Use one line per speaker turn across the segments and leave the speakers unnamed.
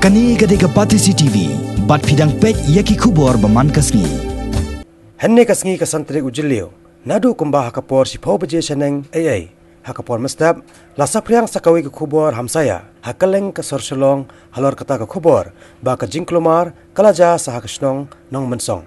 Kani gade ke Patisi TV, bat pidang pek yaki Khubor baman kasngi.
Henne kasngi ka santri ujilio. Nadu kumba hakapor si pau beje seneng ai. Hakapor mestab la sapriang sakawi ke Khubor Hamsaïa. Hakaleng ke sorselong halor kata ke Khubor ba ke Klumar kalaja sah kesnong Nongmensong.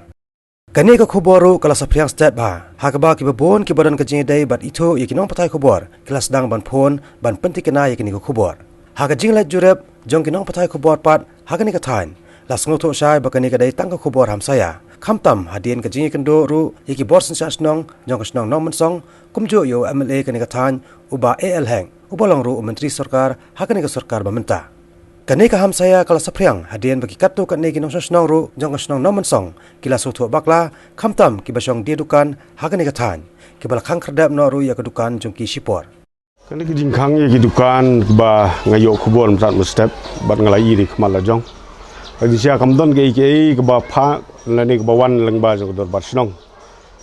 Kani ke Khuboru kala sapriang stat ba. Hakaba ki babon ki badan ke jingdai bat itu yaki nong patai Khubor. Kelas dang ban phone ban penti kena yaki ni ke Khubor. Haka jing let jurep jong kinong patai Khubor pat hakani ka thain la sngoto shai bakani ka dai tang ka Khubor Hamsaïa khamtam hadien ka jing kendo ru yiki bor sin snong jong ka snong Nongmensong kumjo yo MLA kani ka thain uba AL hang ubolong ru menteri sarkar hakani ka sarkar bamenta kani ka Hamsaïa kala sapriang hadien bagi katto ka ne kinong snong ru jong ka snong Nongmensong kila soto bakla khamtam ki basong dia dukan hakani ka thain ki bal khang khardap no ru ya ka dukan jong ki sipor.
Kan ki jingkhang ye ki dukan ba ngayo Khubor msat mustep bat ngalai ri khmal la jong adi sia kamdon ke ba pha lani ke ba wan lang ba jong dor bat snong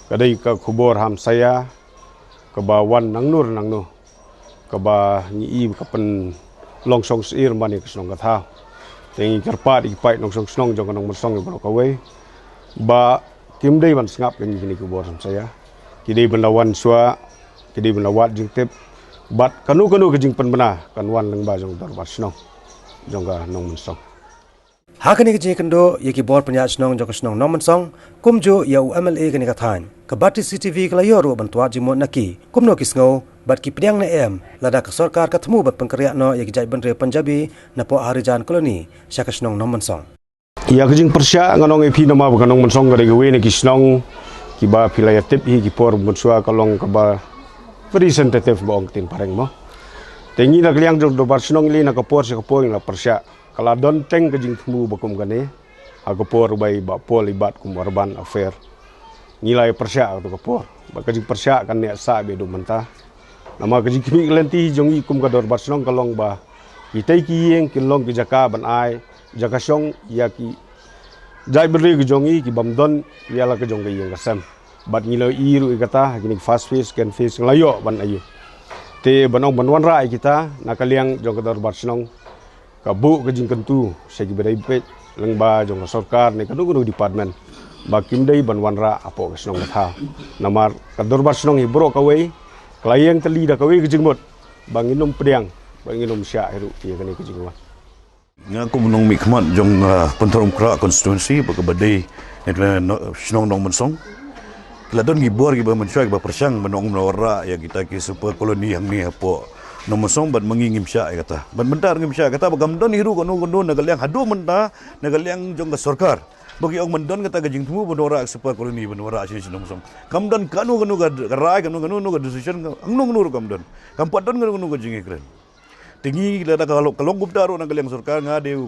kadai ka Khubor Hamsaïa ke ba wan nang nur nang no ke ba ni i ka pen long song sir mani ke snong ka tha tengi karpat i pai nong song snong jong nong Nongmensong ba ka we ba kim dei ban ngap ke ni Khubor Hamsaïa ki dei ban lawan swa ki dei ban lawat jing tep bat kanu ke jing pen bena kan wan leng ba jong dor bat snong jong ka Nongmensong
hakani ke jing kendo yaki bor penya snong jong ka snong Nongmensong kumjo ya MLA kani ka thain ka bati CCTV kala yoru bantua jimon naki kumno kisngo bat ki pediang na lada ka sarkar ka thmu bat pangkarya no yaki jai banre Punjabi na po harijan koloni sya ka snong Nongmensong
ya ke jing persya nganong epi nama ba Nongmensong ga de we ne ki snong ki ba pilaya tip hi ki por munsua kalong ka ba representative bong tin pareng mo tengi na kliang jong do bar snong li na kapor se kapor la persya kala don teng ke jing thmu bakum gane agapor bai ba pol ibat kum urban affair nilai persya to kapor ba ke jing persya kan ne sa be do menta nama ke jing kimi lenti jong i kum ka dor bar snong kalong ba kitai ki yeng kilong ki jaka ban ai jaka song ya ki jai beri ke jong i ki bamdon ya la ke jong ke yeng kasam bat ngilo iru ikata gini fast fish can fish ngelayo ban ayu te banong banwan rai kita nakaliang jong kadar bat snong kabu ke jing kentu segi bedai pet lengba jong sarkar ne kadu department bakim dei banwan ra apo ke snong tha namar kadar bat snong ibro kawei klayang teli da kawei ke jing mot banginum pediang banginum sya heru ye kene ke jing wa
ngaku menong mikmat jong pentorom kra constituency bakabadai snong Nongmensong Ladon gibor giba mensya giba persang menong menora ya kita ki super koloni yang ni apo Nongmensong ban mengingim sya kata ban bentar ngim sya kata bagamdon hiru kono nagaliang hadu menta nagaliang jong ka sarkar bagi ong mendon kata gajing temu menora super koloni menora sini Nongmensong kamdon kanu ka rai kanu ka decision angnong nur kamdon kampadon kanu gajing ekren tinggi lada kalau gubdaro nagaliang sarkar ngade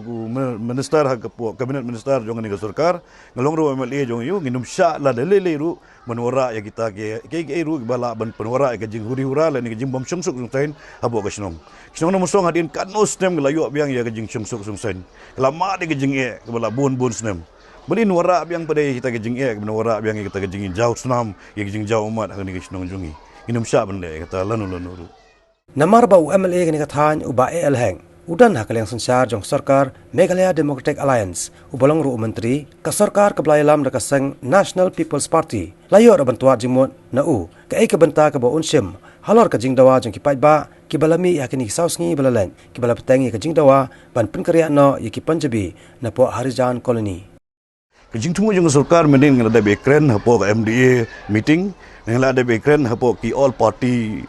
minister hakapo kabinet minister jong ni ka sarkar ngalong ro MLA jong yu nginum sya la lele ru menora ya kita ke ru bala ban penora ke jing huri-hura la ni ke jing bom sungsuk sungsain habo ka snong Nongmensong hadin kanus nem gelayo biang ya ke jing sungsuk sungsain lama de ke jing e bala bun snem beli nuara biang pada kita ke jing e menora biang kita ke jing jauh snam ya ke jing jauh umat ni ke snong jungi nginum sya ban le kata lanu
Namar ba MLA kani ka thain uba AL hang udan hakaliang sansar jong sarkar Meghalaya Democratic Alliance ubolong ru menteri ka sarkar kablayalam da kaseng National People's Party layo ra bantua jimot na ka ai ka banta ka ba unsim halor ka jingdawa jong kipai ba ki balami yakini sausngi balaleng ki bala petangi ka jingdawa ban penkarya no yaki Punjabi na po harijan koloni
Kejing temu jong sarkar mending ngada bekren hapo ka MDA meeting ngada bekren hapo ki all party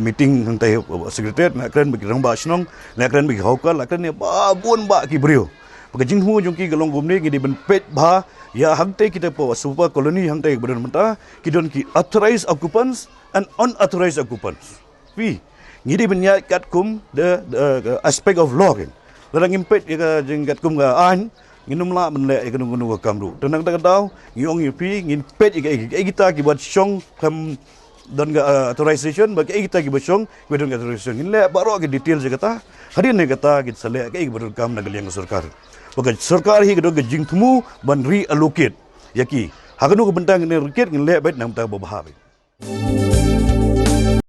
meeting hantai secretariat nak kren bagi rang ba snong nak kren bagi haukal nak kren ba bun ba ki brio kejing temu jong ki galong gumne ki di ben pet ba ya hantai kita po super colony hantai badan menta ki don ki authorized occupants and unauthorized occupants pi ngidi ben ya kat kum the aspect of law kan larang impet ya jeng kat kum ga an nginum la menle ikunu ka kamru tenang tak tahu ngiong pi ngin pet kita ki buat song kam dan authorization bagi kita ki bosong bedon authorization ngin le baro ki detail je kata hadin ne kata ki sale ki bedon kam nagaliang sarkar bagi sarkar hi gedog jing temu ban reallocate yaki haganu ka bentang ne rikit ngin le bet nam ta babaha